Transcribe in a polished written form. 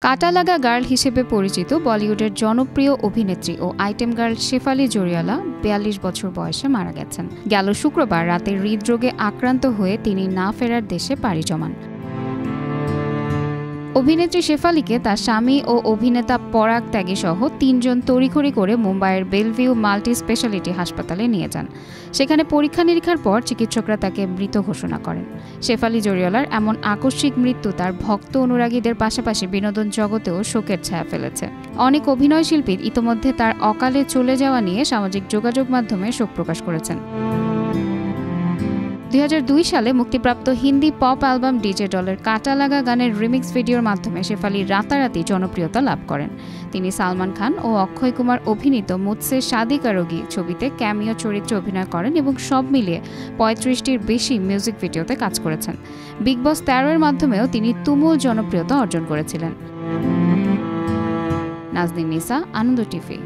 কাটা লাগা গার্ল হিসেবে পরিচিত বলিউডের জনপ্রিয় অভিনেত্রী ও আইটেম গার্ল শেফালি জরিওয়ালা ৪২ বছর বয়সে মারা গেছেন। গেল শুক্রবার রাতে হৃদরোগে আক্রান্ত হয়ে তিনি না ফেরার দেশে পাড়ি জমান। অভিনেত্রী শেফালিকে তার স্বামী ও অভিনেতা পরাগ ত্যাগী সহ ৩ জন তড়িঘড়ি করে মুম্বাইয়ের বেলভিউ মাল্টি স্পেশালিটি হাসপাতালে নিয়ে যান। সেখানে পরীক্ষা নিরীক্ষার পর চিকিৎসকরা তাকে মৃত ঘোষণা করেন। শেফালি জরিওয়ালার এমন আকস্মিক মৃত্যু তার ভক্ত অনুরাগীদের পাশাপাশি বিনোদন জগতেও শোকের ছায়া ফেলেছে। অনেক অভিনয় শিল্পী ইতোমধ্যে তার অকালে চলে যাওয়া নিয়ে সামাজিক যোগাযোগ মাধ্যমে শোক প্রকাশ করেছেন। ২০০২ সালে মুক্তিপ্রাপ্ত হিন্দি পপ অ্যালবাম ডিজে ডলের কাটা লাগা গানের রিমিক্স ভিডিওর মাধ্যমে শেফালি রাতারাতি জনপ্রিয়তা লাভ করেন। তিনি সালমান খান ও অক্ষয় কুমার অভিনীত মুঝসে শাদি করোগি ছবিতে ক্যামিও চরিত্রে অভিনয় করেন এবং সব মিলিয়ে ৩৫টির বেশি মিউজিক ভিডিওতে কাজ করেছেন। বিগ বস ১৩ এর মাধ্যমেও তিনি তুমুল জনপ্রিয়তা অর্জন করেছিলেন। নাজনীন নিসা, আনন্দ টিভি।